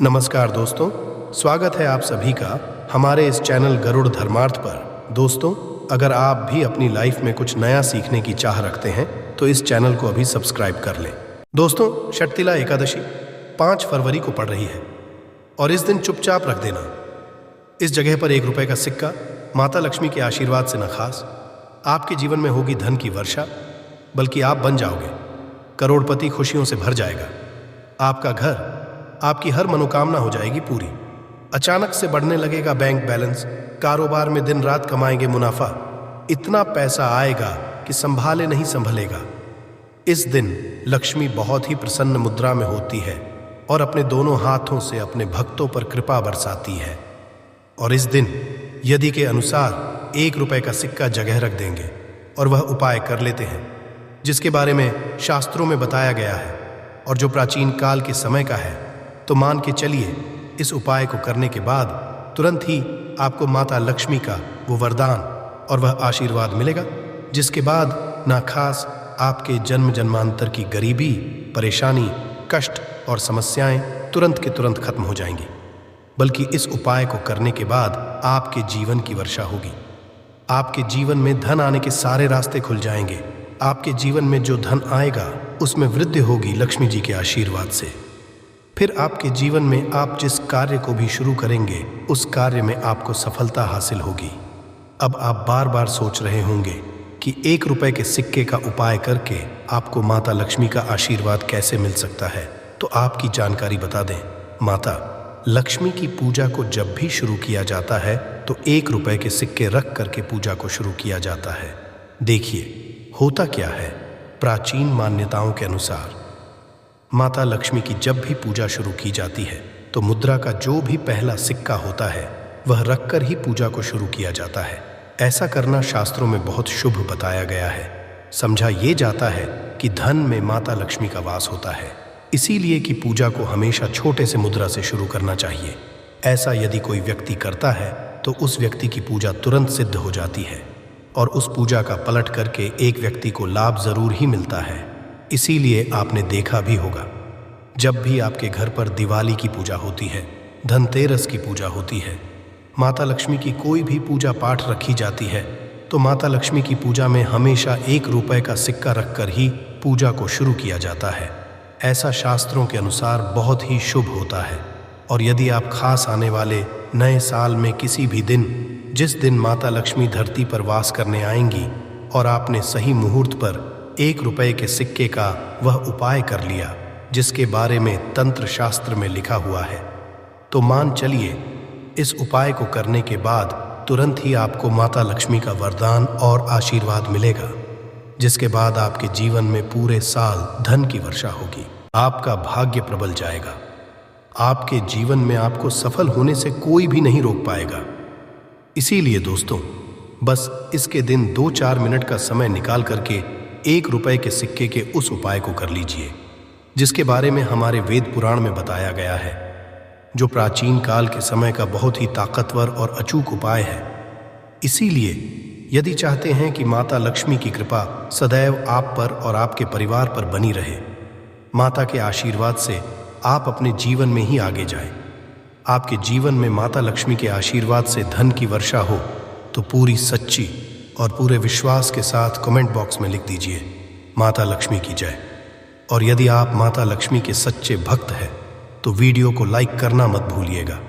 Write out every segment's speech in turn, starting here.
नमस्कार दोस्तों, स्वागत है आप सभी का हमारे इस चैनल गरुड़ धर्मार्थ पर। दोस्तों, अगर आप भी अपनी लाइफ में कुछ नया सीखने की चाह रखते हैं तो इस चैनल को अभी सब्सक्राइब कर लें। दोस्तों, षटतिला एकादशी 5 फरवरी को पड़ रही है और इस दिन चुपचाप रख देना इस जगह पर 1 रुपए का सिक्का माता लक्ष्मी के आशीर्वाद से न खास आपके जीवन में होगी धन की वर्षा, बल्कि आप बन जाओगे करोड़पति। खुशियों से भर जाएगा आपका घर, आपकी हर मनोकामना हो जाएगी पूरी। अचानक से बढ़ने लगेगा बैंक बैलेंस, कारोबार में दिन रात कमाएंगे मुनाफा, इतना पैसा आएगा कि संभाले नहीं संभलेगा। इस दिन लक्ष्मी बहुत ही प्रसन्न मुद्रा में होती है और अपने दोनों हाथों से अपने भक्तों पर कृपा बरसाती है। और इस दिन यदि के अनुसार 1 रुपए का सिक्का जगह रख देंगे और वह उपाय कर लेते हैं जिसके बारे में शास्त्रों में बताया गया है और जो प्राचीन काल के समय का है, तो मान के चलिए इस उपाय को करने के बाद तुरंत ही आपको माता लक्ष्मी का वो वरदान और वह आशीर्वाद मिलेगा, जिसके बाद ना खास आपके जन्म जन्मांतर की गरीबी, परेशानी, कष्ट और समस्याएं तुरंत के तुरंत खत्म हो जाएंगी, बल्कि इस उपाय को करने के बाद आपके जीवन की वर्षा होगी। आपके जीवन में धन आने के सारे रास्ते खुल जाएंगे। आपके जीवन में जो धन आएगा उसमें वृद्धि होगी लक्ष्मी जी के आशीर्वाद से। फिर आपके जीवन में आप जिस कार्य को भी शुरू करेंगे उस कार्य में आपको सफलता हासिल होगी। अब आप बार बार सोच रहे होंगे कि 1 रुपए के सिक्के का उपाय करके आपको माता लक्ष्मी का आशीर्वाद कैसे मिल सकता है, तो आपकी जानकारी बता दें। माता लक्ष्मी की पूजा को जब भी शुरू किया जाता है तो 1 रुपए के सिक्के रख करके पूजा को शुरू किया जाता है। देखिए होता क्या है, प्राचीन मान्यताओं के अनुसार माता लक्ष्मी की जब भी पूजा शुरू की जाती है तो मुद्रा का जो भी पहला सिक्का होता है वह रखकर ही पूजा को शुरू किया जाता है। ऐसा करना शास्त्रों में बहुत शुभ बताया गया है। समझा ये जाता है कि धन में माता लक्ष्मी का वास होता है, इसीलिए कि पूजा को हमेशा छोटे से मुद्रा से शुरू करना चाहिए। ऐसा यदि कोई व्यक्ति करता है तो उस व्यक्ति की पूजा तुरंत सिद्ध हो जाती है और उस पूजा का पलट करके एक व्यक्ति को लाभ जरूर ही मिलता है। इसीलिए आपने देखा भी होगा, जब भी आपके घर पर दिवाली की पूजा होती है, धनतेरस की पूजा होती है, माता लक्ष्मी की कोई भी पूजा पाठ रखी जाती है, तो माता लक्ष्मी की पूजा में हमेशा 1 रुपए का सिक्का रखकर ही पूजा को शुरू किया जाता है। ऐसा शास्त्रों के अनुसार बहुत ही शुभ होता है। और यदि आप खास आने वाले नए साल में किसी भी दिन, जिस दिन माता लक्ष्मी धरती पर वास करने आएंगी और आपने सही मुहूर्त पर 1 रुपए के सिक्के का वह उपाय कर लिया जिसके बारे में तंत्र शास्त्र में लिखा हुआ है, तो मान चलिए इस उपाय को करने के बाद तुरंत ही आपको माता लक्ष्मी का वरदान और आशीर्वाद मिलेगा, जिसके बाद आपके जीवन में पूरे साल धन की वर्षा होगी। आपका भाग्य प्रबल जाएगा। आपके जीवन में आपको सफल होने से कोई भी नहीं रोक पाएगा। इसीलिए दोस्तों, बस इसके दिन 2-4 मिनट का समय निकाल करके 1 रुपए के सिक्के के उस उपाय को कर लीजिए जिसके बारे में हमारे वेद पुराण में बताया गया है, जो प्राचीन काल के समय का बहुत ही ताकतवर और अचूक उपाय है। इसीलिए यदि चाहते हैं कि माता लक्ष्मी की कृपा सदैव आप पर और आपके परिवार पर बनी रहे, माता के आशीर्वाद से आप अपने जीवन में ही आगे जाएं, आपके जीवन में माता लक्ष्मी के आशीर्वाद से धन की वर्षा हो, तो पूरी सच्ची और पूरे विश्वास के साथ कमेंट बॉक्स में लिख दीजिए माता लक्ष्मी की जय। और यदि आप माता लक्ष्मी के सच्चे भक्त हैं तो वीडियो को लाइक करना मत भूलिएगा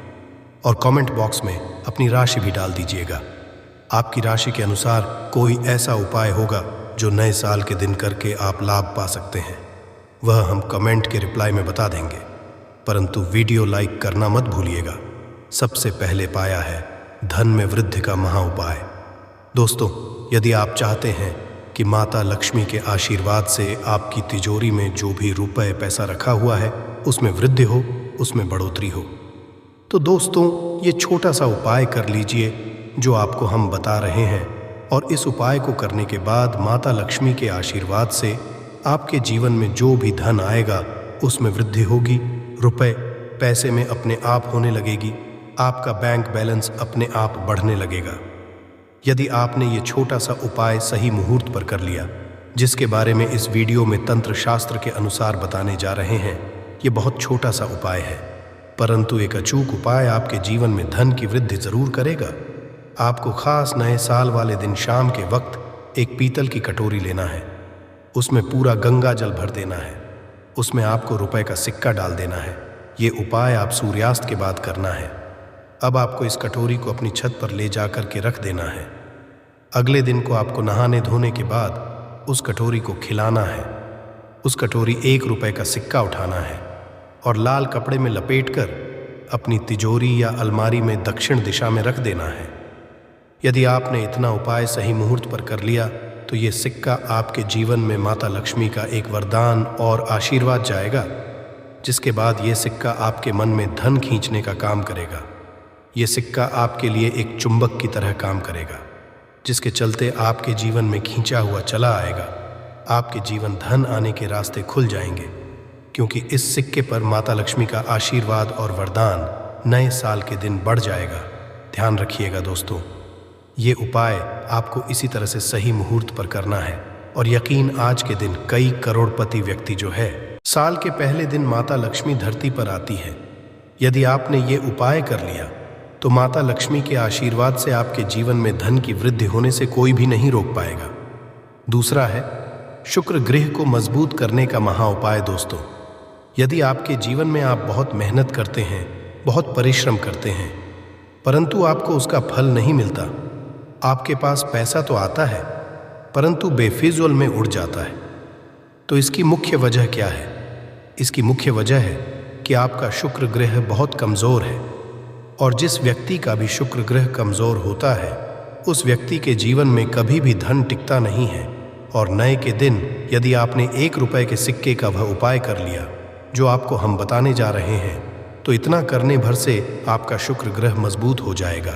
और कमेंट बॉक्स में अपनी राशि भी डाल दीजिएगा। आपकी राशि के अनुसार कोई ऐसा उपाय होगा जो नए साल के दिन करके आप लाभ पा सकते हैं, वह हम कमेंट के रिप्लाई में बता देंगे, परंतु वीडियो लाइक करना मत भूलिएगा। सबसे पहले पाया है धन में वृद्धि का महा उपाय। दोस्तों, यदि आप चाहते हैं कि माता लक्ष्मी के आशीर्वाद से आपकी तिजोरी में जो भी रुपए पैसा रखा हुआ है उसमें वृद्धि हो, उसमें बढ़ोतरी हो, तो दोस्तों ये छोटा सा उपाय कर लीजिए जो आपको हम बता रहे हैं। और इस उपाय को करने के बाद माता लक्ष्मी के आशीर्वाद से आपके जीवन में जो भी धन आएगा उसमें वृद्धि होगी, रुपए पैसे में अपने आप होने लगेगी, आपका बैंक बैलेंस अपने आप बढ़ने लगेगा। यदि आपने ये छोटा सा उपाय सही मुहूर्त पर कर लिया, जिसके बारे में इस वीडियो में तंत्र शास्त्र के अनुसार बताने जा रहे हैं, ये बहुत छोटा सा उपाय है, परंतु एक अचूक उपाय आपके जीवन में धन की वृद्धि जरूर करेगा। आपको खास नए साल वाले दिन शाम के वक्त एक पीतल की कटोरी लेना है। उसमें पूरा गंगा जल भर देना है। उसमें आपको रुपए का सिक्का डाल देना है। ये उपाय आप सूर्यास्त के बाद करना है। अब आपको इस कटोरी को अपनी छत पर ले जाकर के रख देना है। अगले दिन को आपको नहाने धोने के बाद उस कटोरी को खिलाना है। उस कटोरी 1 रुपए का सिक्का उठाना है और लाल कपड़े में लपेटकर अपनी तिजोरी या अलमारी में दक्षिण दिशा में रख देना है। यदि आपने इतना उपाय सही मुहूर्त पर कर लिया तो ये सिक्का आपके जीवन में माता लक्ष्मी का एक वरदान और आशीर्वाद जाएगा, जिसके बाद ये सिक्का आपके मन में धन खींचने का काम करेगा। ये सिक्का आपके लिए एक चुंबक की तरह काम करेगा, जिसके चलते आपके जीवन में खींचा हुआ चला आएगा। आपके जीवन धन आने के रास्ते खुल जाएंगे, क्योंकि इस सिक्के पर माता लक्ष्मी का आशीर्वाद और वरदान नए साल के दिन बढ़ जाएगा। ध्यान रखिएगा दोस्तों, ये उपाय आपको इसी तरह से सही मुहूर्त पर करना है। और यकीन, आज के दिन कई करोड़पति व्यक्ति जो है, साल के पहले दिन माता लक्ष्मी धरती पर आती है। यदि आपने ये उपाय कर लिया तो माता लक्ष्मी के आशीर्वाद से आपके जीवन में धन की वृद्धि होने से कोई भी नहीं रोक पाएगा। दूसरा है शुक्र ग्रह को मजबूत करने का महा उपाय। दोस्तों, यदि आपके जीवन में आप बहुत मेहनत करते हैं, बहुत परिश्रम करते हैं, परंतु आपको उसका फल नहीं मिलता, आपके पास पैसा तो आता है परंतु बेफिजूल में उड़ जाता है, तो इसकी मुख्य वजह क्या है? इसकी मुख्य वजह है कि आपका शुक्र ग्रह बहुत कमज़ोर है। और जिस व्यक्ति का भी शुक्र ग्रह कमज़ोर होता है, उस व्यक्ति के जीवन में कभी भी धन टिकता नहीं है। और नए के दिन यदि आपने 1 रुपए के सिक्के का वह उपाय कर लिया जो आपको हम बताने जा रहे हैं, तो इतना करने भर से आपका शुक्र ग्रह मजबूत हो जाएगा।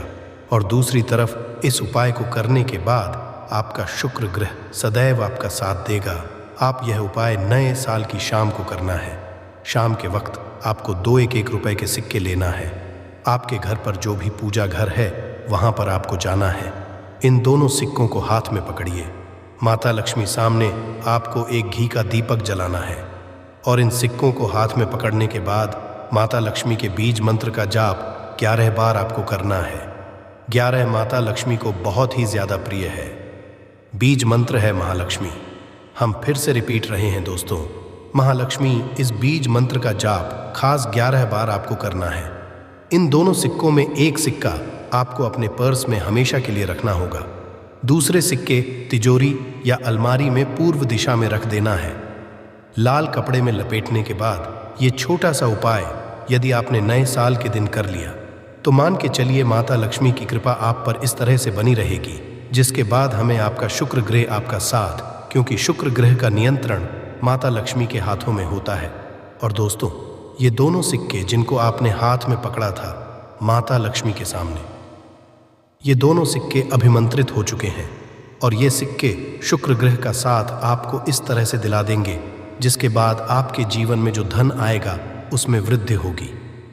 और दूसरी तरफ इस उपाय को करने के बाद आपका शुक्र ग्रह सदैव आपका साथ देगा। आप यह उपाय नए साल की शाम को करना है। शाम के वक्त आपको 2 1 रुपए के सिक्के लेना है। आपके घर पर जो भी पूजा घर है वहाँ पर आपको जाना है। इन दोनों सिक्कों को हाथ में पकड़िए। माता लक्ष्मी सामने आपको एक घी का दीपक जलाना है और इन सिक्कों को हाथ में पकड़ने के बाद माता लक्ष्मी के बीज मंत्र का जाप 11 बार आपको करना है। 11 माता लक्ष्मी को बहुत ही ज़्यादा प्रिय है। बीज मंत्र है महालक्ष्मी। हम फिर से रिपीट रहे हैं दोस्तों, महालक्ष्मी इस बीज मंत्र का जाप खास 11 बार आपको करना है। इन दोनों सिक्कों में एक सिक्का आपको अपने पर्स में हमेशा के लिए रखना होगा। दूसरे सिक्के तिजोरी या अलमारी में पूर्व दिशा में रख देना है। लाल कपड़े में लपेटने के बाद ये छोटा सा उपाय यदि आपने नए साल के दिन कर लिया तो मान के चलिए माता लक्ष्मी की कृपा आप पर इस तरह से बनी रहेगी, जिसके बाद हमें आपका शुक्र ग्रह आपका साथ, क्योंकि शुक्र ग्रह का नियंत्रण माता लक्ष्मी के हाथों में होता है। और दोस्तों, ये दोनों सिक्के जिनको आपने हाथ में पकड़ा था माता लक्ष्मी के सामने, ये दोनों सिक्के अभिमंत्रित हो चुके हैं और ये सिक्के शुक्र ग्रह का साथ आपको इस तरह से दिला देंगे, जिसके बाद आपके जीवन में जो धन आएगा उसमें वृद्धि होगी।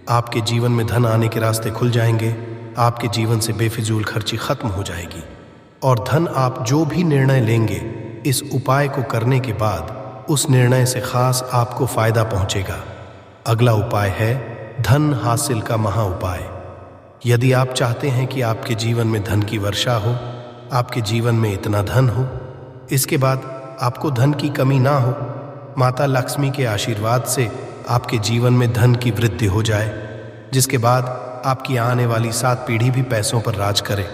आपके जीवन में धन आने के रास्ते खुल जाएंगे। आपके जीवन से बेफिजूल खर्ची खत्म हो जाएगी और धन आप जो भी निर्णय लेंगे इस उपाय को करने के बाद उस निर्णय से खास आपको फायदा पहुंचेगा। अगला उपाय है धन हासिल का महा उपाय। यदि आप चाहते हैं कि आपके जीवन में धन की वर्षा हो, आपके जीवन में इतना धन हो, इसके बाद आपको धन की कमी ना हो, माता लक्ष्मी के आशीर्वाद से आपके जीवन में धन की वृद्धि हो जाए, जिसके बाद आपकी आने वाली 7 पीढ़ी भी पैसों पर राज करे,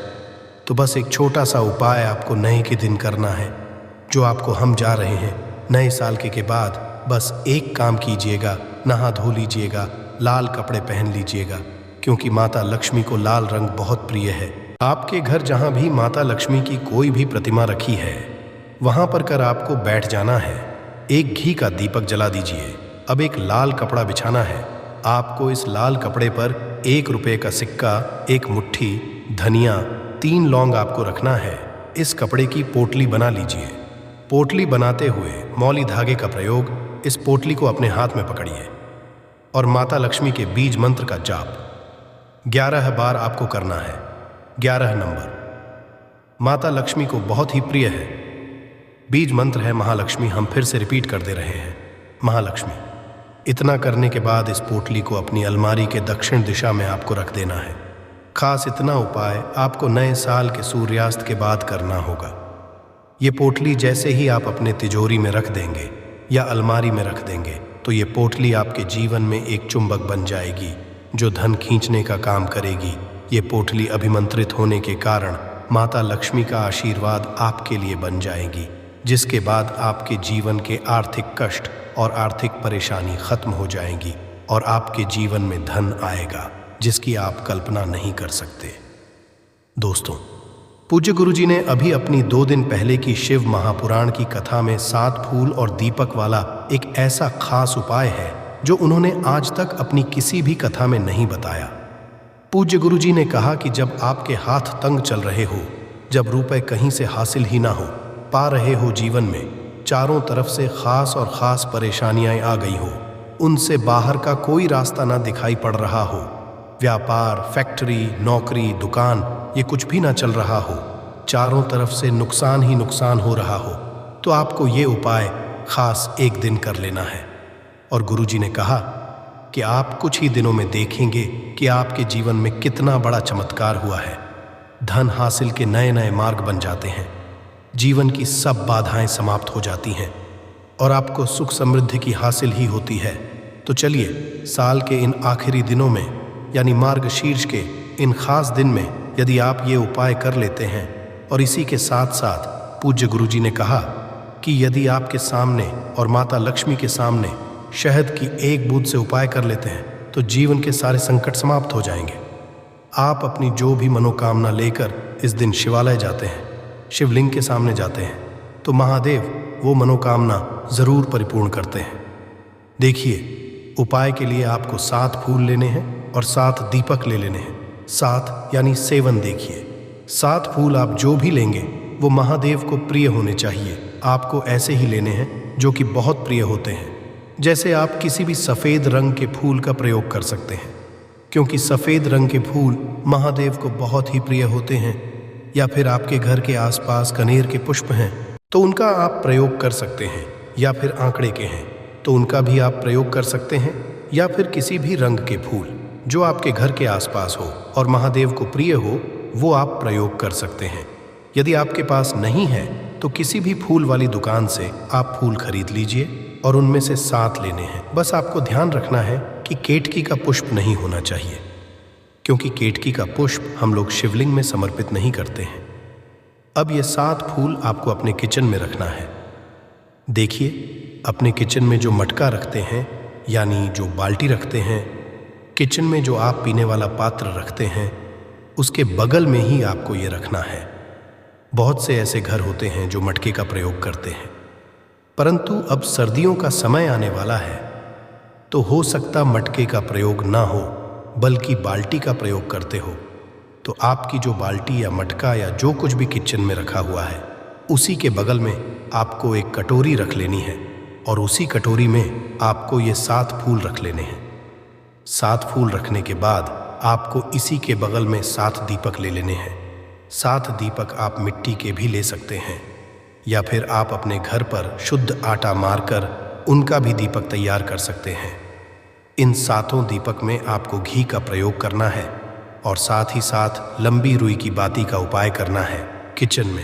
तो बस एक छोटा सा उपाय आपको नए के दिन करना है, जो आपको हम जा रहे हैं। नए साल के बाद बस एक काम कीजिएगा, नहा धो लीजिएगा, लाल कपड़े पहन लीजिएगा, क्योंकि माता लक्ष्मी को लाल रंग बहुत प्रिय है। आपके घर जहाँ भी माता लक्ष्मी की कोई भी प्रतिमा रखी है वहाँ पर कर आपको बैठ जाना है। एक घी का दीपक जला दीजिए। अब एक लाल कपड़ा बिछाना है। आपको इस लाल कपड़े पर 1 रुपए का सिक्का, 1 मुट्ठी धनिया, 3 लौंग आपको रखना है। इस कपड़े की पोटली बना लीजिए। पोटली बनाते हुए मौली धागे का प्रयोग, इस पोटली को अपने हाथ में पकड़िए और माता लक्ष्मी के बीज मंत्र का जाप 11 बार आपको करना है। 11 नंबर माता लक्ष्मी को बहुत ही प्रिय है। बीज मंत्र है महालक्ष्मी। हम फिर से रिपीट कर दे रहे हैं, महालक्ष्मी। इतना करने के बाद इस पोटली को अपनी अलमारी के दक्षिण दिशा में आपको रख देना है। खास इतना उपाय आपको नए साल के सूर्यास्त के बाद करना होगा। ये पोटली जैसे ही आप अपने तिजोरी में रख देंगे या अलमारी में रख देंगे तो ये पोटली आपके जीवन में एक चुंबक बन जाएगी जो धन खींचने का काम करेगी। ये पोटली अभिमंत्रित होने के कारण माता लक्ष्मी का आशीर्वाद आपके लिए बन जाएगी, जिसके बाद आपके जीवन के आर्थिक कष्ट और आर्थिक परेशानी खत्म हो जाएगी और आपके जीवन में धन आएगा जिसकी आप कल्पना नहीं कर सकते। दोस्तों, पूज्य गुरुजी ने अभी अपनी 2 दिन पहले की शिव महापुराण की कथा में 7 फूल और दीपक वाला एक ऐसा खास उपाय है जो उन्होंने आज तक अपनी किसी भी कथा में नहीं बताया। पूज्य गुरुजी ने कहा कि जब आपके हाथ तंग चल रहे हो, जब रुपए कहीं से हासिल ही ना हो पा रहे हो, जीवन में चारों तरफ से खास और ख़ास परेशानियां आ गई हो, उनसे बाहर का कोई रास्ता ना दिखाई पड़ रहा हो, व्यापार, फैक्ट्री, नौकरी, दुकान ये कुछ भी ना चल रहा हो, चारों तरफ से नुकसान ही नुकसान हो रहा हो, तो आपको ये उपाय खास एक दिन कर लेना है। और गुरुजी ने कहा कि आप कुछ ही दिनों में देखेंगे कि आपके जीवन में कितना बड़ा चमत्कार हुआ है। धन हासिल के नए नए मार्ग बन जाते हैं, जीवन की सब बाधाएं समाप्त हो जाती हैं और आपको सुख समृद्धि की हासिल ही होती है। तो चलिए, साल के इन आखिरी दिनों में यानी मार्गशीर्ष के इन खास दिन में यदि आप ये उपाय कर लेते हैं और इसी के साथ साथ पूज्य गुरुजी ने कहा कि यदि आपके सामने और माता लक्ष्मी के सामने शहद की एक बूंद से उपाय कर लेते हैं तो जीवन के सारे संकट समाप्त हो जाएंगे। आप अपनी जो भी मनोकामना लेकर इस दिन शिवालय जाते हैं, शिवलिंग के सामने जाते हैं, तो महादेव वो मनोकामना ज़रूर परिपूर्ण करते हैं। देखिए, उपाय के लिए आपको 7 फूल लेने हैं और 7 दीपक ले लेने हैं। 7 यानी 7। देखिए, 7 फूल आप जो भी लेंगे वो महादेव को प्रिय होने चाहिए। आपको ऐसे ही लेने हैं जो कि बहुत प्रिय होते हैं। जैसे आप किसी भी सफ़ेद रंग के फूल का प्रयोग कर सकते हैं, क्योंकि सफ़ेद रंग के फूल महादेव को बहुत ही प्रिय होते हैं। या फिर आपके घर के आसपास कनेर के पुष्प हैं तो उनका आप प्रयोग कर सकते हैं, या फिर आंकड़े के हैं तो उनका भी आप प्रयोग कर सकते हैं, या फिर किसी भी रंग के फूल जो आपके घर के आसपास हो और महादेव को प्रिय हो वो आप प्रयोग कर सकते हैं। यदि आपके पास नहीं है तो किसी भी फूल वाली दुकान से आप फूल खरीद लीजिए और उनमें से 7 लेने हैं। बस आपको ध्यान रखना है कि केतकी का पुष्प नहीं होना चाहिए, क्योंकि केतकी का पुष्प हम लोग शिवलिंग में समर्पित नहीं करते हैं। अब ये 7 फूल आपको अपने किचन में रखना है। देखिए, अपने किचन में जो मटका रखते हैं यानी जो बाल्टी रखते हैं, किचन में जो आप पीने वाला पात्र रखते हैं, उसके बगल में ही आपको ये रखना है। बहुत से ऐसे घर होते हैं जो मटके का प्रयोग करते हैं, परंतु अब सर्दियों का समय आने वाला है तो हो सकता मटके का प्रयोग ना हो बल्कि बाल्टी का प्रयोग करते हो। तो आपकी जो बाल्टी या मटका या जो कुछ भी किचन में रखा हुआ है उसी के बगल में आपको एक कटोरी रख लेनी है और उसी कटोरी में आपको ये 7 फूल रख लेने हैं। 7 फूल रखने के बाद आपको इसी के बगल में 7 दीपक ले लेने हैं। 7 दीपक आप मिट्टी के भी ले सकते हैं, या फिर आप अपने घर पर शुद्ध आटा मारकर उनका भी दीपक तैयार कर सकते हैं। इन 7 दीपक में आपको घी का प्रयोग करना है और साथ ही साथ लंबी रुई की बाती का उपाय करना है। किचन में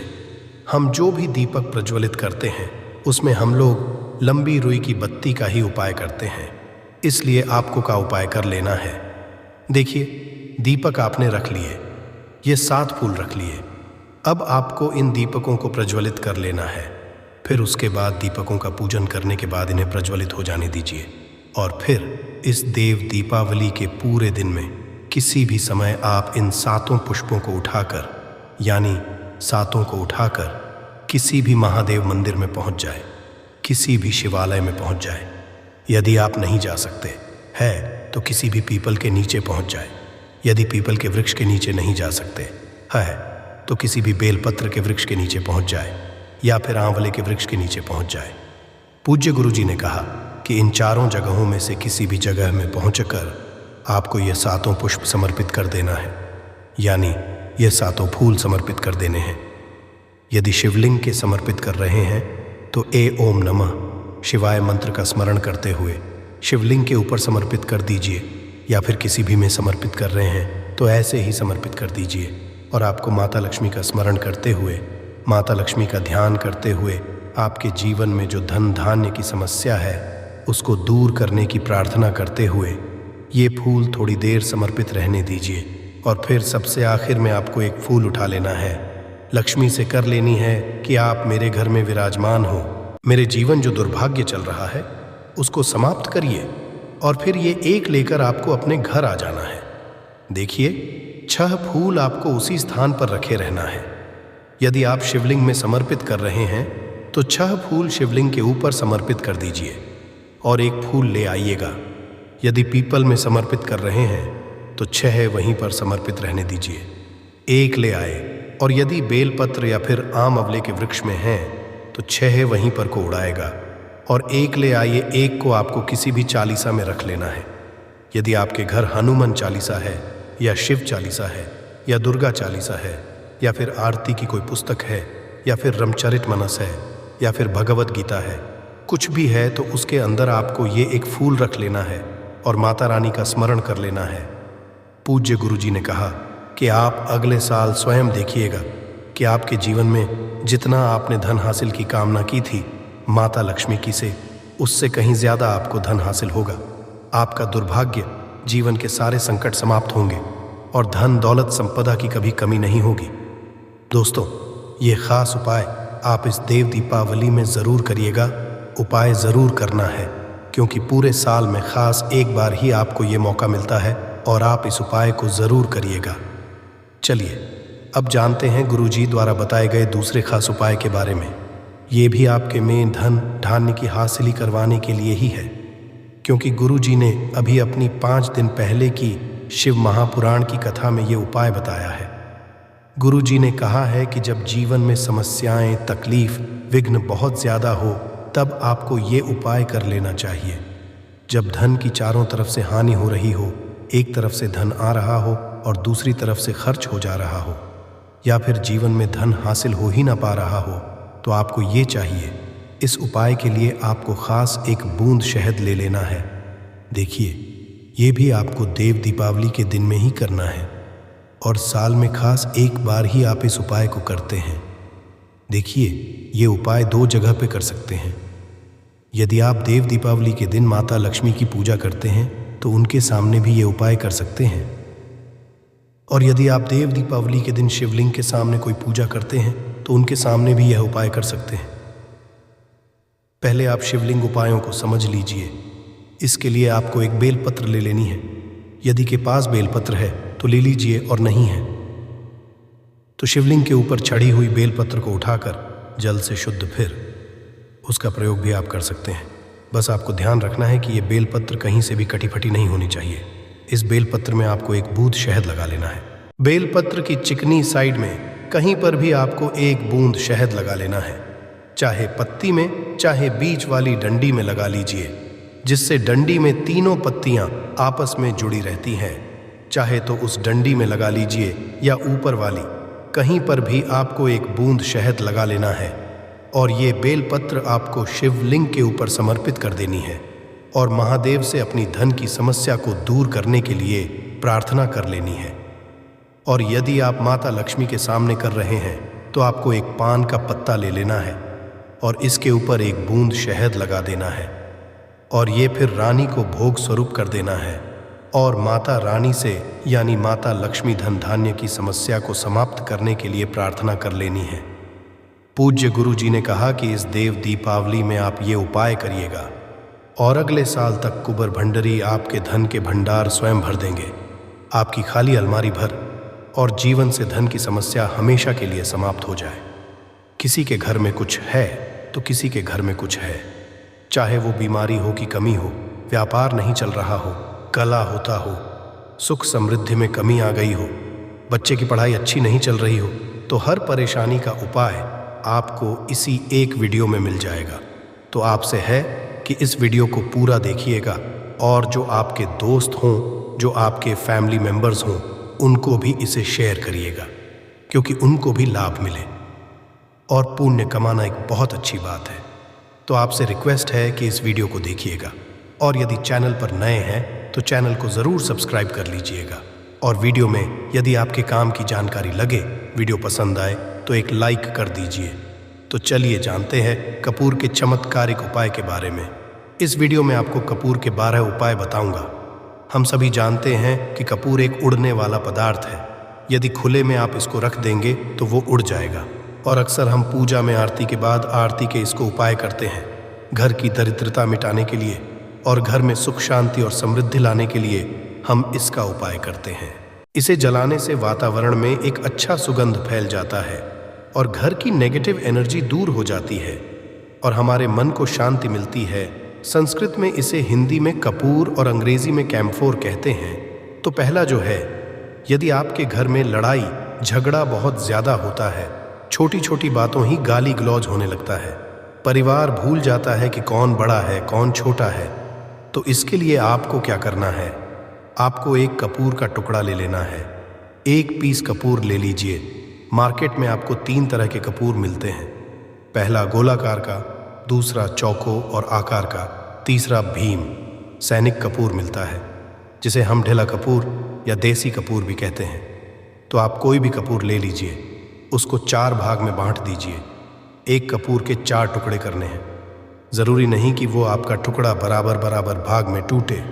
हम जो भी दीपक प्रज्वलित करते हैं उसमें हम लोग लंबी रुई की बत्ती का ही उपाय करते हैं, इसलिए आपको का उपाय कर लेना है। देखिए, दीपक आपने रख लिए, ये 7 फूल रख लिए। अब आपको इन दीपकों को प्रज्वलित कर लेना है। फिर उसके बाद दीपकों का पूजन करने के बाद इन्हें प्रज्वलित हो जाने दीजिए और फिर इस देव दीपावली के पूरे दिन में किसी भी समय आप इन 7 पुष्पों को उठाकर यानी 7 को उठाकर किसी भी महादेव मंदिर में पहुंच जाए, किसी भी शिवालय में पहुंच जाए। यदि आप नहीं जा सकते है तो किसी भी पीपल के नीचे पहुंच जाए। यदि पीपल के वृक्ष के नीचे नहीं जा सकते है तो किसी भी बेलपत्र के वृक्ष के नीचे पहुंच जाए या फिर आंवले के वृक्ष के नीचे पहुंच जाए। पूज्य गुरुजी ने कहा कि इन 4 जगहों में से किसी भी जगह में पहुंचकर आपको ये 7 पुष्प समर्पित कर देना है, यानी ये 7 फूल समर्पित कर देने हैं। यदि शिवलिंग के समर्पित कर रहे हैं तो ए ओम नमः शिवाय मंत्र का स्मरण करते हुए शिवलिंग के ऊपर समर्पित कर दीजिए, या फिर किसी भी में समर्पित कर रहे हैं तो ऐसे ही समर्पित कर दीजिए। और आपको माता लक्ष्मी का स्मरण करते हुए, माता लक्ष्मी का ध्यान करते हुए आपके जीवन में जो धन धान्य की समस्या है उसको दूर करने की प्रार्थना करते हुए ये फूल थोड़ी देर समर्पित रहने दीजिए। और फिर सबसे आखिर में आपको एक फूल उठा लेना है, लक्ष्मी से कर लेनी है कि आप मेरे घर में विराजमान हो, मेरे जीवन जो दुर्भाग्य चल रहा है उसको समाप्त करिए। और फिर ये एक लेकर आपको अपने घर आ जाना है। देखिए 6 फूल आपको उसी स्थान पर रखे रहना है। यदि आप शिवलिंग में समर्पित कर रहे हैं तो 6 फूल शिवलिंग के ऊपर समर्पित कर दीजिए और एक फूल ले आइएगा। यदि पीपल में समर्पित कर रहे हैं तो 6 वहीं पर समर्पित रहने दीजिए, एक ले आए। और यदि बेलपत्र या फिर आम अवले के वृक्ष में हैं तो 6 वहीं पर को उड़ाएगा और एक ले आइए। एक को आपको किसी भी चालीसा में रख लेना है। यदि आपके घर हनुमान चालीसा है या शिव चालीसा है या दुर्गा चालीसा है या फिर आरती की कोई पुस्तक है या फिर रामचरितमानस है या फिर भगवत गीता है, कुछ भी है तो उसके अंदर आपको ये एक फूल रख लेना है और माता रानी का स्मरण कर लेना है। पूज्य गुरुजी ने कहा कि आप अगले साल स्वयं देखिएगा कि आपके जीवन में जितना आपने धन हासिल की कामना की थी माता लक्ष्मी की से, उससे कहीं ज्यादा आपको धन हासिल होगा। आपका दुर्भाग्य, जीवन के सारे संकट समाप्त होंगे और धन दौलत संपदा की कभी कमी नहीं होगी। दोस्तों, ये खास उपाय आप इस देव दीपावली में ज़रूर करिएगा। उपाय ज़रूर करना है क्योंकि पूरे साल में खास एक बार ही आपको ये मौका मिलता है और आप इस उपाय को ज़रूर करिएगा। चलिए अब जानते हैं गुरुजी द्वारा बताए गए दूसरे खास उपाय के बारे में। ये भी आपके में धन धान्य की हासिली करवाने के लिए ही है, क्योंकि गुरुजी ने अभी अपनी 5 दिन पहले की शिव महापुराण की कथा में ये उपाय बताया है। गुरुजी ने कहा है कि जब जीवन में समस्याएं, तकलीफ, विघ्न बहुत ज़्यादा हो तब आपको ये उपाय कर लेना चाहिए। जब धन की चारों तरफ से हानि हो रही हो, एक तरफ से धन आ रहा हो और दूसरी तरफ से खर्च हो जा रहा हो, या फिर जीवन में धन हासिल हो ही ना पा रहा हो, तो आपको ये चाहिए। इस उपाय के लिए आपको खास एक बूंद शहद ले लेना है। देखिए ये भी आपको देव दीपावली के दिन में ही करना है और साल में खास एक बार ही आप इस उपाय को करते हैं। देखिए ये उपाय 2 जगह पे कर सकते हैं। यदि आप देव दीपावली के दिन माता लक्ष्मी की पूजा करते हैं तो उनके सामने भी ये उपाय कर सकते हैं। और यदि आप देव दीपावली के दिन शिवलिंग के सामने कोई पूजा करते हैं तो उनके सामने भी यह उपाय कर सकते हैं। पहले आप शिवलिंग उपायों को समझ लीजिए। इसके लिए आपको एक बेलपत्र ले लेनी है। यदि के पास बेलपत्र है तो ले लीजिए और नहीं है तो शिवलिंग के ऊपर चढ़ी हुई बेलपत्र को उठाकर जल से शुद्ध फिर उसका प्रयोग भी आप कर सकते हैं। बस आपको ध्यान रखना है कि ये बेलपत्र कहीं से भी कटी फटी नहीं होनी चाहिए। इस बेलपत्र में आपको एक बूंद शहद लगा लेना है। बेलपत्र की चिकनी साइड में कहीं पर भी आपको एक बूंद शहद लगा लेना है, चाहे पत्ती में चाहे बीच वाली डंडी में लगा लीजिए, जिससे डंडी में तीनों पत्तियां आपस में जुड़ी रहती हैं। चाहे तो उस डंडी में लगा लीजिए या ऊपर वाली, कहीं पर भी आपको एक बूंद शहद लगा लेना है और ये बेलपत्र आपको शिवलिंग के ऊपर समर्पित कर देनी है और महादेव से अपनी धन की समस्या को दूर करने के लिए प्रार्थना कर लेनी है। और यदि आप माता लक्ष्मी के सामने कर रहे हैं तो आपको एक पान का पत्ता ले लेना है और इसके ऊपर एक बूंद शहद लगा देना है और ये फिर रानी को भोग स्वरूप कर देना है और माता रानी से यानी माता लक्ष्मी धन धान्य की समस्या को समाप्त करने के लिए प्रार्थना कर लेनी है। पूज्य गुरु जी ने कहा कि इस देव दीपावली में आप ये उपाय करिएगा और अगले साल तक कुबर भंडरी आपके धन के भंडार स्वयं भर देंगे, आपकी खाली अलमारी भर, और जीवन से धन की समस्या हमेशा के लिए समाप्त हो जाए। किसी के घर में कुछ है तो किसी के घर में कुछ है, चाहे वो बीमारी हो कि कमी हो, व्यापार नहीं चल रहा हो, कला होता हो, सुख समृद्धि में कमी आ गई हो, बच्चे की पढ़ाई अच्छी नहीं चल रही हो, तो हर परेशानी का उपाय आपको इसी एक वीडियो में मिल जाएगा। तो आपसे है कि इस वीडियो को पूरा देखिएगा और जो आपके दोस्त हों, जो आपके फैमिली मेंबर्स हों, उनको भी इसे शेयर करिएगा क्योंकि उनको भी लाभ मिले। और पुण्य कमाना एक बहुत अच्छी बात है, तो आपसे रिक्वेस्ट है कि इस वीडियो को देखिएगा। और यदि चैनल पर नए हैं तो चैनल को ज़रूर सब्सक्राइब कर लीजिएगा। और वीडियो में यदि आपके काम की जानकारी लगे, वीडियो पसंद आए तो एक लाइक कर दीजिए। तो चलिए जानते हैं कपूर के चमत्कारिक उपाय के बारे में। इस वीडियो में आपको कपूर के 12 उपाय बताऊंगा। हम सभी जानते हैं कि कपूर एक उड़ने वाला पदार्थ है। यदि खुले में आप इसको रख देंगे तो वो उड़ जाएगा। और अक्सर हम पूजा में आरती के बाद आरती के इसको उपाय करते हैं, घर की दरिद्रता मिटाने के लिए और घर में सुख शांति और समृद्धि लाने के लिए हम इसका उपाय करते हैं। इसे जलाने से वातावरण में एक अच्छा सुगंध फैल जाता है और घर की नेगेटिव एनर्जी दूर हो जाती है और हमारे मन को शांति मिलती है। संस्कृत में इसे हिंदी में कपूर और अंग्रेजी में कैम्फोर कहते हैं। तो पहला जो है, यदि आपके घर में लड़ाई झगड़ा बहुत ज़्यादा होता है, छोटी छोटी बातों ही गाली गलौज होने लगता है, परिवार भूल जाता है कि कौन बड़ा है कौन छोटा है, तो इसके लिए आपको क्या करना है, आपको एक कपूर का टुकड़ा ले लेना है। 1 पीस कपूर ले लीजिए। मार्केट में आपको 3 तरह के कपूर मिलते हैं। पहला गोलाकार का, दूसरा चौको और आकार का, तीसरा भीम सैनिक कपूर मिलता है, जिसे हम ढेला कपूर या देसी कपूर भी कहते हैं। तो आप कोई भी कपूर ले लीजिए, उसको 4 भाग में बांट दीजिए। एक कपूर के 4 टुकड़े करने हैं। ज़रूरी नहीं कि वो आपका टुकड़ा बराबर बराबर भाग में टूटे।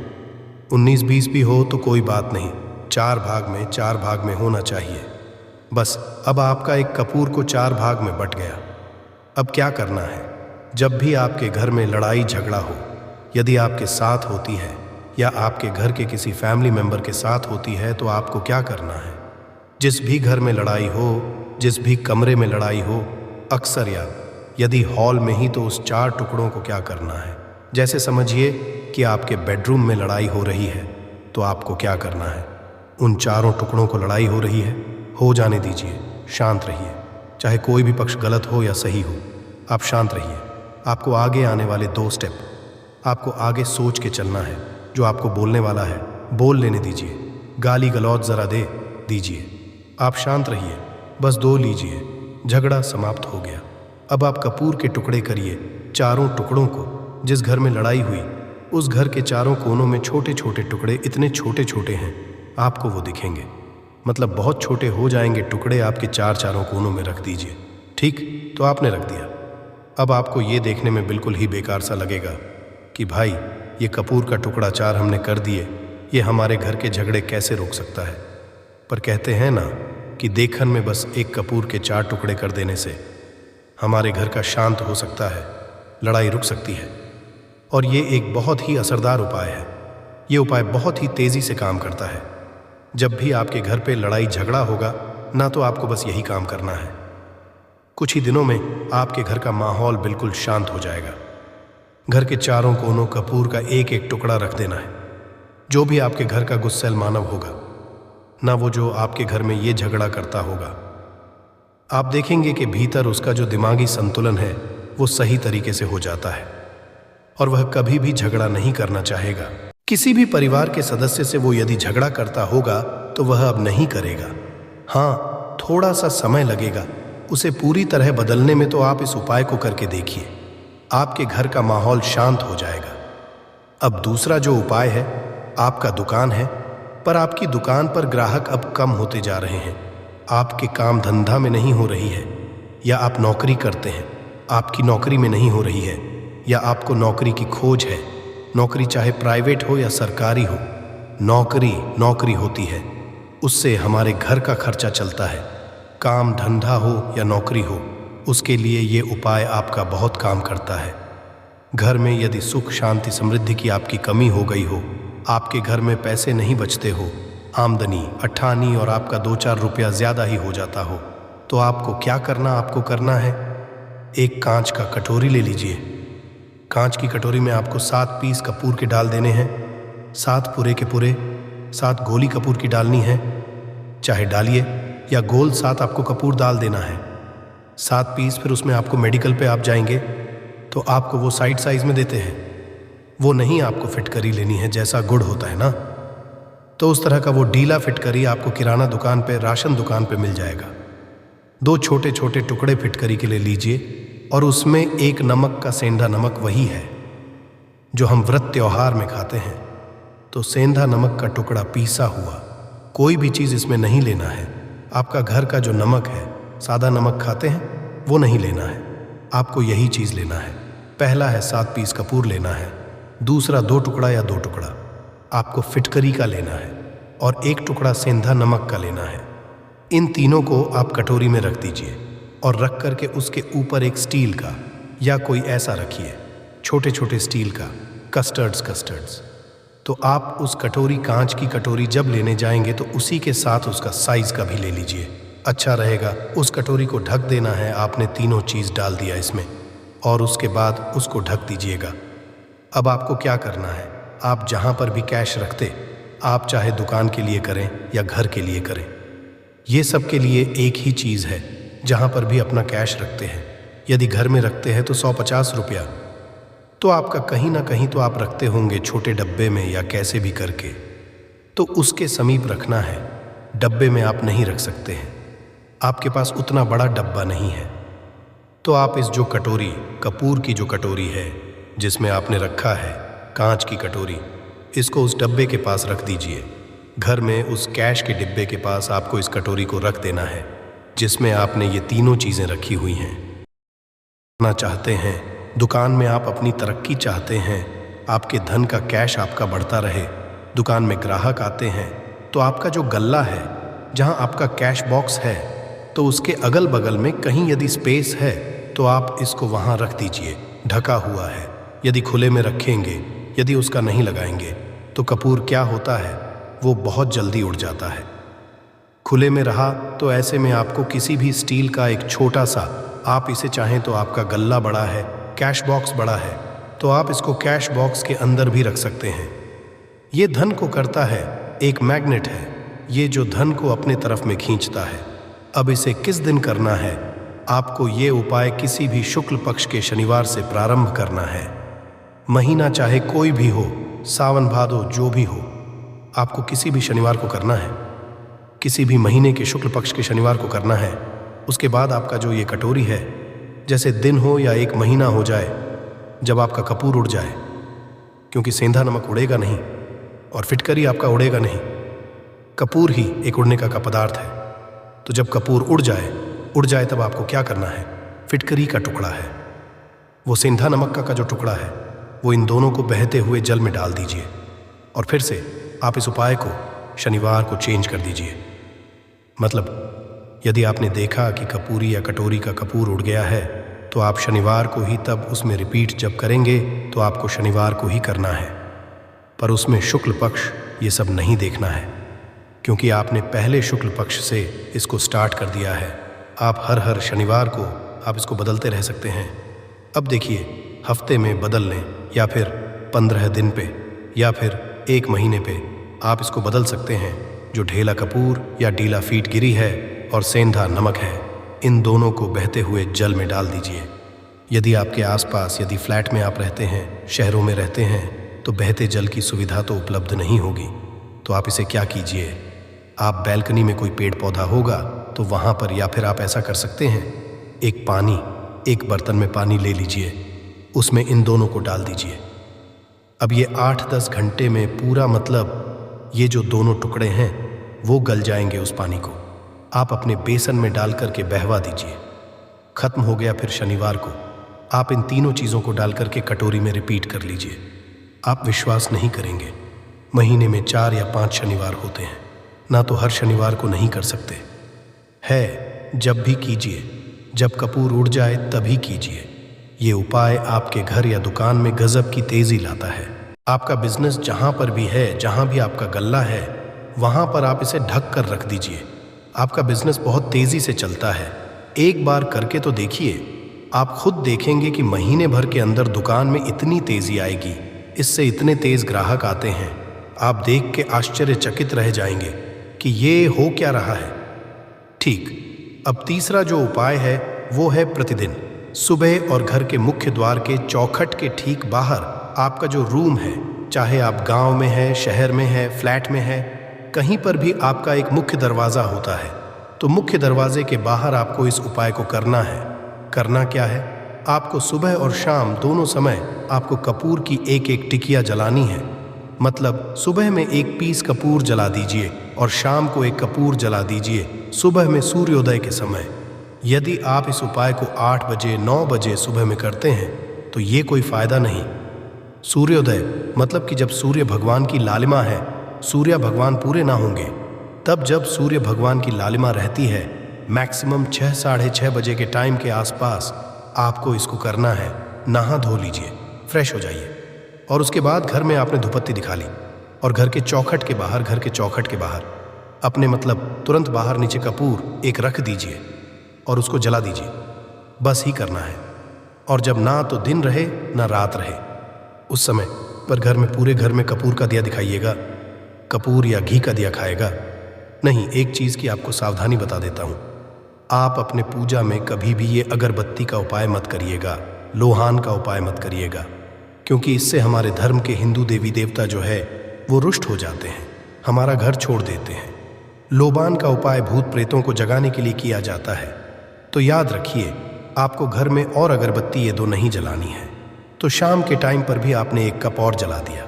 19-20 भी हो तो कोई बात नहीं, 4 भाग में होना चाहिए। बस अब आपका एक कपूर को 4 भाग में बट गया। अब क्या करना है, जब भी आपके घर में लड़ाई झगड़ा हो, यदि आपके साथ होती है या आपके घर के किसी फैमिली मेंबर के साथ होती है, तो आपको क्या करना है, जिस भी घर में लड़ाई हो, जिस भी कमरे में लड़ाई हो, अक्सर या यदि हॉल में ही, तो उस 4 टुकड़ों को क्या करना है, जैसे समझिए कि आपके बेडरूम में लड़ाई हो रही है, तो आपको क्या करना है, उन 4 टुकड़ों को लड़ाई हो रही है, हो जाने दीजिए, शांत रहिए। चाहे कोई भी पक्ष गलत हो या सही हो, आप शांत रहिए। आपको आगे आने वाले 2 स्टेप आपको आगे सोच के चलना है। जो आपको बोलने वाला है बोल लेने दीजिए, गाली गलौज ज़रा दे दीजिए। आप शांत रहिए, बस 2 लीजिए, झगड़ा समाप्त हो गया। अब आप कपूर के टुकड़े करिए। 4 टुकड़ों को, जिस घर में लड़ाई हुई उस घर के 4 कोनों में छोटे छोटे टुकड़े, इतने छोटे छोटे हैं आपको वो दिखेंगे, मतलब बहुत छोटे हो जाएंगे टुकड़े, आपके 4 कोनों में रख दीजिए। ठीक, तो आपने रख दिया। अब आपको ये देखने में बिल्कुल ही बेकार सा लगेगा कि भाई ये कपूर का टुकड़ा 4 हमने कर दिए, ये हमारे घर के झगड़े कैसे रोक सकता है। पर कहते हैं ना कि देखन में बस एक कपूर के 4 टुकड़े कर देने से हमारे घर का शांत हो सकता है, लड़ाई रुक सकती है। और ये एक बहुत ही असरदार उपाय है। ये उपाय बहुत ही तेज़ी से काम करता है। जब भी आपके घर पे लड़ाई झगड़ा होगा ना, तो आपको बस यही काम करना है। कुछ ही दिनों में आपके घर का माहौल बिल्कुल शांत हो जाएगा। घर के 4 कोनों कपूर का एक एक टुकड़ा रख देना है। जो भी आपके घर का गुस्सैल मानव होगा ना, वो जो आपके घर में ये झगड़ा करता होगा, आप देखेंगे कि भीतर उसका जो दिमागी संतुलन है वो सही तरीके से हो जाता है और वह कभी भी झगड़ा नहीं करना चाहेगा। किसी भी परिवार के सदस्य से वो यदि झगड़ा करता होगा तो वह अब नहीं करेगा। हाँ, थोड़ा सा समय लगेगा उसे पूरी तरह बदलने में, तो आप इस उपाय को करके देखिए, आपके घर का माहौल शांत हो जाएगा। अब दूसरा जो उपाय है, आपका दुकान है पर आपकी दुकान पर ग्राहक अब कम होते जा रहे हैं, आपके काम धंधा में नहीं हो रही है, या आप नौकरी करते हैं, आपकी नौकरी में नहीं हो रही है, या आपको नौकरी की खोज है। नौकरी चाहे प्राइवेट हो या सरकारी हो, नौकरी होती है, उससे हमारे घर का खर्चा चलता है। काम धंधा हो या नौकरी हो, उसके लिए ये उपाय आपका बहुत काम करता है। घर में यदि सुख शांति समृद्धि की आपकी कमी हो गई हो, आपके घर में पैसे नहीं बचते हो, आमदनी अठानी और आपका 2-4 रुपया ज़्यादा ही हो जाता हो, तो आपको क्या करना, आपको करना है, एक कांच का कटोरी ले लीजिए। कांच की कटोरी में आपको 7 पीस कपूर के डाल देने हैं। 7 पूरे के पूरे, 7 गोली कपूर की डालनी है, चाहे डालिए, या गोल 7 आपको कपूर डाल देना है। 7 पीस फिर उसमें आपको मेडिकल पे आप जाएंगे तो आपको वो साइड साइज में देते हैं, वो नहीं आपको फिटकरी लेनी है जैसा गुड़ होता है ना, तो उस तरह का वो ढीला फिटकरी आपको किराना दुकान पे, राशन दुकान पे मिल जाएगा। 2 छोटे छोटे टुकड़े फिटकरी के लिए लीजिए और उसमें एक नमक का सेंधा नमक वही है। जो हम व्रत त्योहार में खाते हैं। तो सेंधा नमक का टुकड़ा पीसा हुआ, कोई भी चीज़ इसमें नहीं लेना है। आपका घर का जो नमक है, सादा नमक खाते हैं, वो नहीं लेना है। आपको यही चीज़ लेना है। पहला है 7 पीस कपूर लेना है, दूसरा 2 टुकड़ा या 2 टुकड़ा आपको फिटकरी का लेना है, और 1 टुकड़ा सेंधा नमक का लेना है। इन तीनों को आप कटोरी में रख दीजिए और रख करके उसके ऊपर एक स्टील का या कोई ऐसा रखिए, छोटे छोटे स्टील का कस्टर्ड्स। तो आप उस कटोरी, कांच की कटोरी जब लेने जाएंगे तो उसी के साथ उसका साइज का भी ले लीजिए, अच्छा रहेगा। उस कटोरी को ढक देना है। आपने तीनों चीज़ डाल दिया इसमें और उसके बाद उसको ढक दीजिएगा। अब आपको क्या करना है, आप जहाँ पर भी कैश रखते, आप चाहे दुकान के लिए करें या घर के लिए करें, ये सब के लिए एक ही चीज़ है। जहाँ पर भी अपना कैश रखते हैं, यदि घर में रखते हैं तो 150 रुपया, तो आपका कहीं ना कहीं तो आप रखते होंगे छोटे डब्बे में या कैसे भी करके, तो उसके समीप रखना है। डब्बे में आप नहीं रख सकते हैं, आपके पास उतना बड़ा डब्बा नहीं है। तो आप इस जो कटोरी, कपूर की जो कटोरी है जिसमें आपने रखा है, कांच की कटोरी, इसको उस डब्बे के पास रख दीजिए। घर में उस कैश के डिब्बे के पास आपको इस कटोरी को रख देना है जिसमें आपने ये तीनों चीज़ें रखी हुई हैं। ना चाहते हैं, दुकान में आप अपनी तरक्की चाहते हैं, आपके धन का कैश आपका बढ़ता रहे, दुकान में ग्राहक आते हैं, तो आपका जो गल्ला है, जहां आपका कैश बॉक्स है, तो उसके अगल बगल में कहीं यदि स्पेस है तो आप इसको वहां रख दीजिए, ढका हुआ है। यदि खुले में रखेंगे, यदि उसका नहीं लगाएंगे, तो कपूर क्या होता है, वो बहुत जल्दी उड़ जाता है। खुले में रहा तो ऐसे में आपको किसी भी स्टील का एक छोटा सा, आप इसे चाहें तो आपका गल्ला बड़ा है, कैश बॉक्स बड़ा है, तो आप इसको कैश बॉक्स के अंदर भी रख सकते हैं। ये धन को करता है, एक मैग्नेट है, ये जो धन को अपने तरफ में खींचता है। अब इसे किस दिन करना है, आपको ये उपाय किसी भी शुक्ल पक्ष के शनिवार से प्रारंभ करना है। महीना चाहे कोई भी हो, सावन भादो जो भी हो, आपको किसी भी शनिवार को करना है, किसी भी महीने के शुक्ल पक्ष के शनिवार को करना है। उसके बाद आपका जो ये कटोरी है, जैसे दिन हो या एक महीना हो जाए, जब आपका कपूर उड़ जाए, क्योंकि सेंधा नमक उड़ेगा नहीं और फिटकरी आपका उड़ेगा नहीं, कपूर ही एक उड़ने का पदार्थ है। तो जब कपूर उड़ जाए तब आपको क्या करना है, फिटकरी का टुकड़ा है, वो सेंधा नमक का जो टुकड़ा है, वो इन दोनों को बहते हुए जल में डाल दीजिए और फिर से आप इस उपाय को शनिवार को चेंज कर दीजिए। मतलब यदि आपने देखा कि कपूरी या कटोरी का कपूर उड़ गया है, तो आप शनिवार को ही तब उसमें रिपीट जब करेंगे तो आपको शनिवार को ही करना है। पर उसमें शुक्ल पक्ष ये सब नहीं देखना है, क्योंकि आपने पहले शुक्ल पक्ष से इसको स्टार्ट कर दिया है। आप हर शनिवार को आप इसको बदलते रह सकते हैं। अब देखिए, हफ्ते में बदल लें या फिर 15 दिन पे या फिर 1 महीने पे आप इसको बदल सकते हैं। जो ढेला कपूर या डीला फीट गिरी है और सेंधा नमक है, इन दोनों को बहते हुए जल में डाल दीजिए। यदि आपके आसपास, यदि फ्लैट में आप रहते हैं, शहरों में रहते हैं, तो बहते जल की सुविधा तो उपलब्ध नहीं होगी। तो आप इसे क्या कीजिए, आप बैल्कनी में कोई पेड़ पौधा होगा तो वहाँ पर, या फिर आप ऐसा कर सकते हैं, एक बर्तन में पानी ले लीजिए, उसमें इन दोनों को डाल दीजिए। अब ये 8-10 घंटे में पूरा, मतलब ये जो दोनों टुकड़े हैं वो गल जाएंगे उस पानी को। आप अपने बेसन में डाल करके बहवा दीजिए। खत्म हो गया। फिर शनिवार को आप इन तीनों चीज़ों को डाल करके कटोरी में रिपीट कर लीजिए। आप विश्वास नहीं करेंगे, महीने में 4 या 5 शनिवार होते हैं। ना तो हर शनिवार को नहीं कर सकते है, जब भी कीजिए, जब कपूर उड़ जाए तभी कीजिए। ये उपाय आपके घर या दुकान में गजब की तेजी लाता है। आपका बिजनेस जहाँ पर भी है, जहाँ भी आपका गल्ला है, वहाँ पर आप इसे ढक कर रख दीजिए। आपका बिजनेस बहुत तेजी से चलता है। एक बार करके तो देखिए, आप खुद देखेंगे कि महीने भर के अंदर दुकान में इतनी तेजी आएगी, इससे इतने तेज ग्राहक आते हैं, आप देख के आश्चर्यचकित रह जाएंगे कि ये हो क्या रहा है। ठीक, अब तीसरा जो उपाय है वो है प्रतिदिन सुबह और घर के मुख्य द्वार के चौखट के ठीक बाहर आपका जो रूम है, चाहे आप गांव में है, शहर में है, फ्लैट में है, कहीं पर भी आपका एक मुख्य दरवाज़ा होता है। तो मुख्य दरवाजे के बाहर आपको इस उपाय को करना है। करना क्या है, आपको सुबह और शाम दोनों समय आपको कपूर की एक एक टिकिया जलानी है। मतलब सुबह में एक पीस कपूर जला दीजिए और शाम को एक कपूर जला दीजिए सुबह में सूर्योदय के समय। यदि आप इस उपाय को 8 बजे 9 बजे सुबह में करते हैं तो ये कोई फायदा नहीं। सूर्योदय मतलब कि जब सूर्य भगवान की लालिमा है, सूर्य भगवान पूरे ना होंगे, तब जब सूर्य भगवान की लालिमा रहती है मैक्सिमम 6 साढ़े 6 बजे के टाइम के आसपास आपको इसको करना है। नहा धो लीजिए, फ्रेश हो जाइए और उसके बाद घर में आपने धूपबत्ती दिखा ली और घर के चौखट के बाहर अपने मतलब तुरंत बाहर नीचे कपूर एक रख दीजिए और उसको जला दीजिए। बस ही करना है। और जब ना तो दिन रहे ना रात रहे उस समय पर घर में पूरे घर में कपूर का दिया दिखाइएगा। कपूर या घी का दिया खाएगा नहीं। एक चीज़ की आपको सावधानी बता देता हूँ, आप अपने पूजा में कभी भी ये अगरबत्ती का उपाय मत करिएगा, लोहान का उपाय मत करिएगा, क्योंकि इससे हमारे धर्म के हिंदू देवी देवता जो है वो रुष्ट हो जाते हैं, हमारा घर छोड़ देते हैं। लोबान का उपाय भूत प्रेतों को जगाने के लिए किया जाता है। तो याद रखिए, आपको घर में और अगरबत्ती ये 2 नहीं जलानी है। तो शाम के टाइम पर भी आपने एक कप और जला दिया।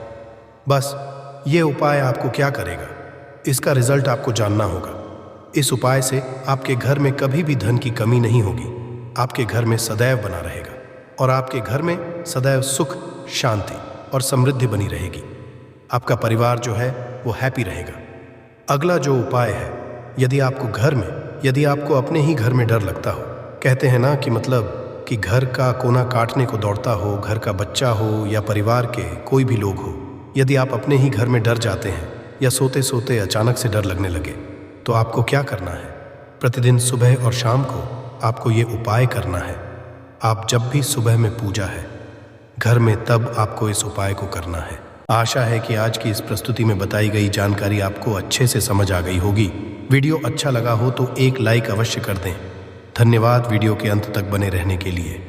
बस ये उपाय आपको क्या करेगा, इसका रिजल्ट आपको जानना होगा। इस उपाय से आपके घर में कभी भी धन की कमी नहीं होगी, आपके घर में सदैव बना रहेगा और आपके घर में सदैव सुख, शांति और समृद्धि बनी रहेगी। आपका परिवार जो है वो हैप्पी रहेगा। अगला जो उपाय है, यदि आपको अपने ही घर में डर लगता हो, कहते हैं ना कि मतलब कि घर का कोना काटने को दौड़ता हो, घर का बच्चा हो या परिवार के कोई भी लोग हो, यदि आप अपने ही घर में डर जाते हैं या सोते सोते अचानक से डर लगने लगे, तो आपको क्या करना है, प्रतिदिन सुबह और शाम को आपको ये उपाय करना है। आप जब भी सुबह में पूजा है घर में, तब आपको इस उपाय को करना है। आशा है कि आज की इस प्रस्तुति में बताई गई जानकारी आपको अच्छे से समझ आ गई होगी। वीडियो अच्छा लगा हो तो एक लाइक अवश्य कर दें। धन्यवाद वीडियो के अंत तक बने रहने के लिए।